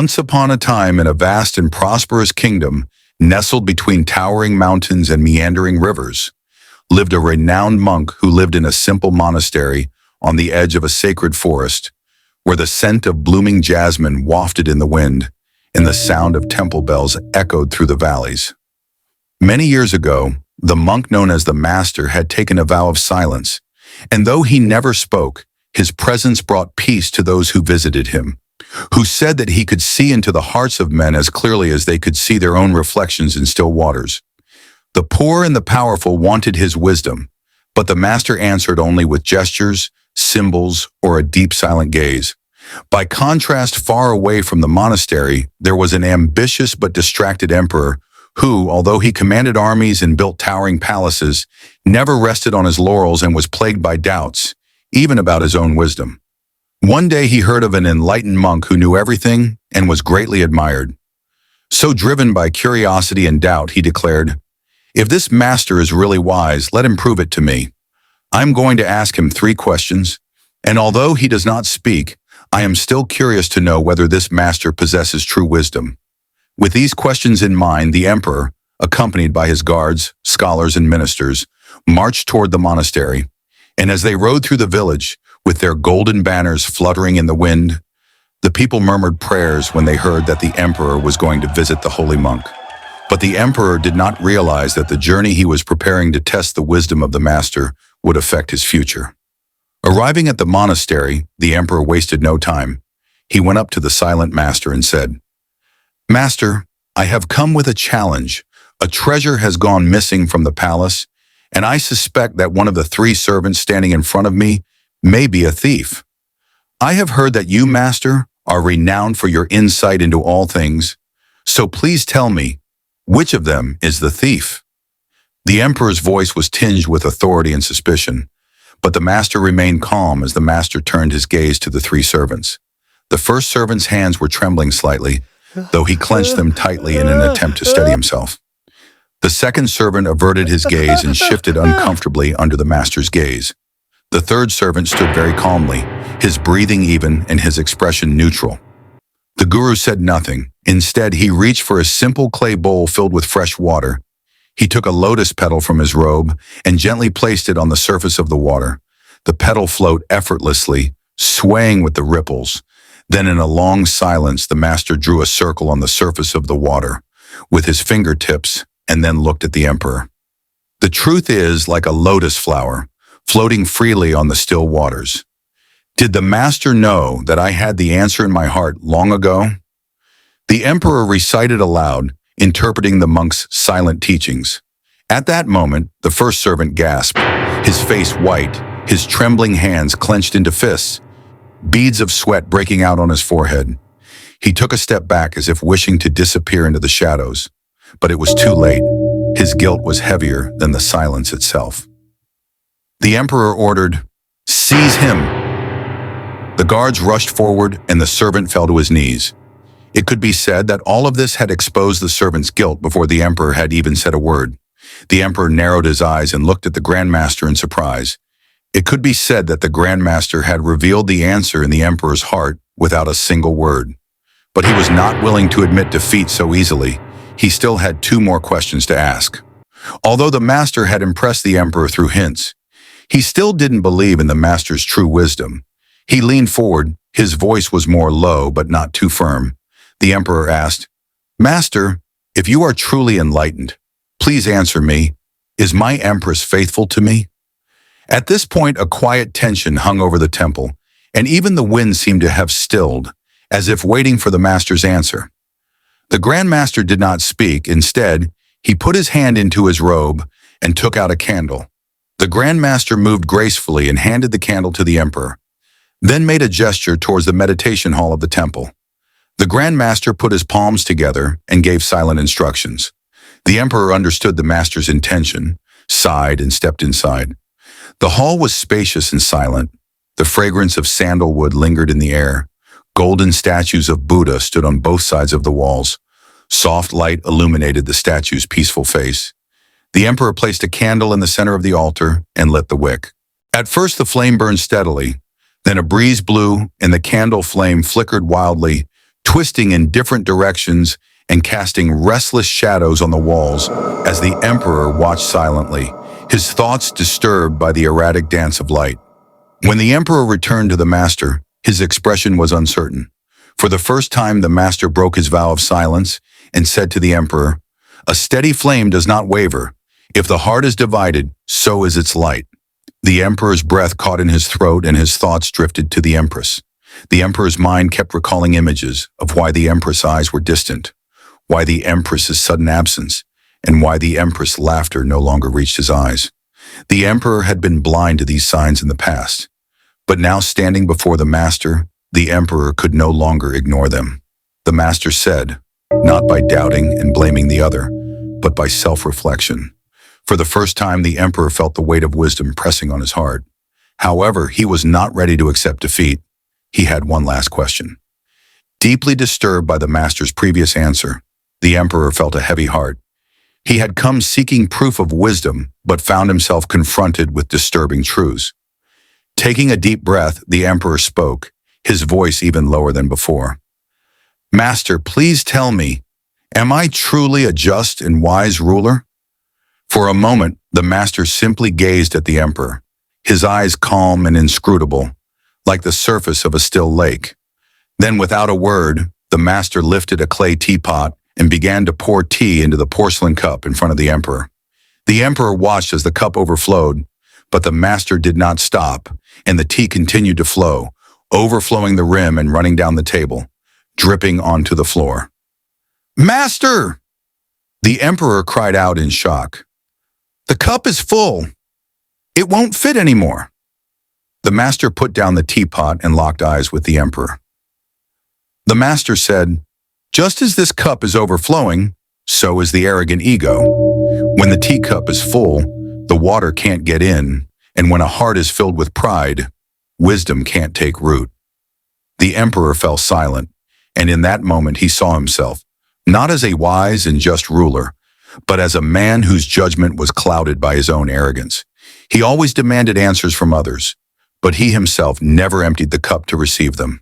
Once upon a time, in a vast and prosperous kingdom, nestled between towering mountains and meandering rivers, lived a renowned monk who lived in a simple monastery on the edge of a sacred forest, where the scent of blooming jasmine wafted in the wind, and the sound of temple bells echoed through the valleys. Many years ago, the monk known as the Master had taken a vow of silence, and though he never spoke, his presence brought peace to those who visited him, who said that he could see into the hearts of men as clearly as they could see their own reflections in still waters. The poor and the powerful wanted his wisdom, but the Master answered only with gestures, symbols, or a deep silent gaze. By contrast, far away from the monastery, there was an ambitious but distracted emperor who, although he commanded armies and built towering palaces, never rested on his laurels and was plagued by doubts, even about his own wisdom. One day he heard of an enlightened monk who knew everything and was greatly admired. So driven by curiosity and doubt, he declared, "If this master is really wise, let him prove it to me. I'm going to ask him 3 questions, and although he does not speak, I am still curious to know whether this master possesses true wisdom." With these questions in mind, the emperor, accompanied by his guards, scholars, and ministers, marched toward the monastery, and as they rode through the village, with their golden banners fluttering in the wind, the people murmured prayers when they heard that the emperor was going to visit the holy monk. But the emperor did not realize that the journey he was preparing to test the wisdom of the master would affect his future. Arriving at the monastery, the emperor wasted no time. He went up to the silent master and said, "Master, I have come with a challenge. A treasure has gone missing from the palace, and I suspect that one of the 3 servants standing in front of me may be a thief. I have heard that you, Master, are renowned for your insight into all things, so please tell me, which of them is the thief?" The emperor's voice was tinged with authority and suspicion, but the master remained calm as the master turned his gaze to the 3 servants. The first servant's hands were trembling slightly, though he clenched them tightly in an attempt to steady himself. The second servant averted his gaze and shifted uncomfortably under the master's gaze. The third servant stood very calmly, his breathing even and his expression neutral. The guru said nothing. Instead, he reached for a simple clay bowl filled with fresh water. He took a lotus petal from his robe and gently placed it on the surface of the water. The petal flowed effortlessly, swaying with the ripples. Then in a long silence, the master drew a circle on the surface of the water with his fingertips and then looked at the emperor. "The truth is like a lotus flower, floating freely on the still waters. Did the master know that I had the answer in my heart long ago?" The emperor recited aloud, interpreting the monk's silent teachings. At that moment, the first servant gasped, his face white, his trembling hands clenched into fists, beads of sweat breaking out on his forehead. He took a step back as if wishing to disappear into the shadows, but it was too late. His guilt was heavier than the silence itself. The emperor ordered, "Seize him!" The guards rushed forward and the servant fell to his knees. It could be said that all of this had exposed the servant's guilt before the emperor had even said a word. The emperor narrowed his eyes and looked at the Grand Master in surprise. It could be said that the Grand Master had revealed the answer in the emperor's heart without a single word. But he was not willing to admit defeat so easily. He still had 2 more questions to ask. Although the master had impressed the emperor through hints, he still didn't believe in the master's true wisdom. He leaned forward. His voice was more low but not too firm. The emperor asked, "Master, if you are truly enlightened, please answer me. Is my empress faithful to me?" At this point, a quiet tension hung over the temple, and even the wind seemed to have stilled, as if waiting for the master's answer. The Grand Master did not speak. Instead, he put his hand into his robe and took out a candle. The Grand Master moved gracefully and handed the candle to the emperor, then made a gesture towards the meditation hall of the temple. The Grand Master put his palms together and gave silent instructions. The emperor understood the master's intention, sighed, and stepped inside. The hall was spacious and silent. The fragrance of sandalwood lingered in the air. Golden statues of Buddha stood on both sides of the walls. Soft light illuminated the statue's peaceful face. The emperor placed a candle in the center of the altar and lit the wick. At first, the flame burned steadily. Then a breeze blew, and the candle flame flickered wildly, twisting in different directions and casting restless shadows on the walls as the emperor watched silently, his thoughts disturbed by the erratic dance of light. When the emperor returned to the master, his expression was uncertain. For the first time, the master broke his vow of silence and said to the emperor, "A steady flame does not waver. If the heart is divided, so is its light." The emperor's breath caught in his throat and his thoughts drifted to the empress. The emperor's mind kept recalling images of why the empress' eyes were distant, why the empress's sudden absence, and why the empress' laughter no longer reached his eyes. The emperor had been blind to these signs in the past, but now standing before the master, the emperor could no longer ignore them. The master said, not by doubting and blaming the other, but by self-reflection. For the first time, the emperor felt the weight of wisdom pressing on his heart. However, he was not ready to accept defeat. He had one last question. Deeply disturbed by the master's previous answer, the emperor felt a heavy heart. He had come seeking proof of wisdom, but found himself confronted with disturbing truths. Taking a deep breath, the emperor spoke, his voice even lower than before. "Master, please tell me, am I truly a just and wise ruler?" For a moment, the master simply gazed at the emperor, his eyes calm and inscrutable, like the surface of a still lake. Then, without a word, the master lifted a clay teapot and began to pour tea into the porcelain cup in front of the emperor. The emperor watched as the cup overflowed, but the master did not stop, and the tea continued to flow, overflowing the rim and running down the table, dripping onto the floor. "Master!" The emperor cried out in shock. "The cup is full. It won't fit anymore." The master put down the teapot and locked eyes with the emperor. The master said, "Just as this cup is overflowing, so is the arrogant ego. When the teacup is full, the water can't get in, and when a heart is filled with pride, wisdom can't take root." The emperor fell silent, and in that moment he saw himself, not as a wise and just ruler, but as a man whose judgment was clouded by his own arrogance. He always demanded answers from others, but he himself never emptied the cup to receive them.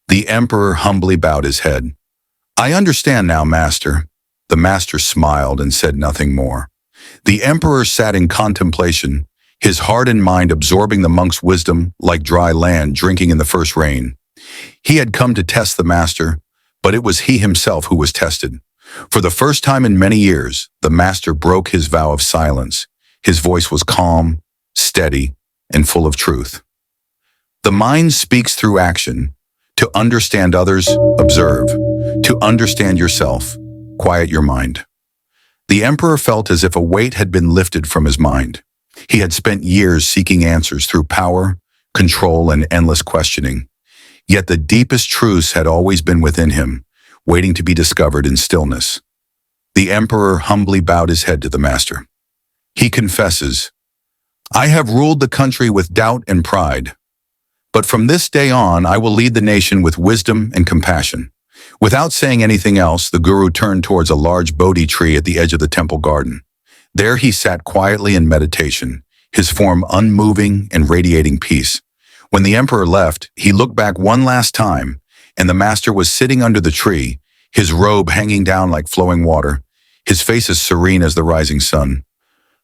The emperor humbly bowed his head. "I understand now, master." The master smiled and said nothing more. The emperor sat in contemplation, his heart and mind absorbing the monk's wisdom like dry land drinking in the first rain. He had come to test the master, but it was he himself who was tested. For the first time in many years, the master broke his vow of silence. His voice was calm, steady, and full of truth. The mind speaks through action. To understand others, observe. To understand yourself, quiet your mind. The emperor felt as if a weight had been lifted from his mind. He had spent years seeking answers through power, control, and endless questioning. Yet the deepest truths had always been within him, waiting to be discovered in stillness. The emperor humbly bowed his head to the master. He confesses, "I have ruled the country with doubt and pride. But from this day on, I will lead the nation with wisdom and compassion." Without saying anything else, the guru turned towards a large Bodhi tree at the edge of the temple garden. There he sat quietly in meditation, his form unmoving and radiating peace. When the emperor left, he looked back one last time, and the master was sitting under the tree, his robe hanging down like flowing water, his face as serene as the rising sun.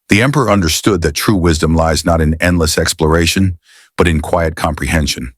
The emperor understood that true wisdom lies not in endless exploration, but in quiet comprehension.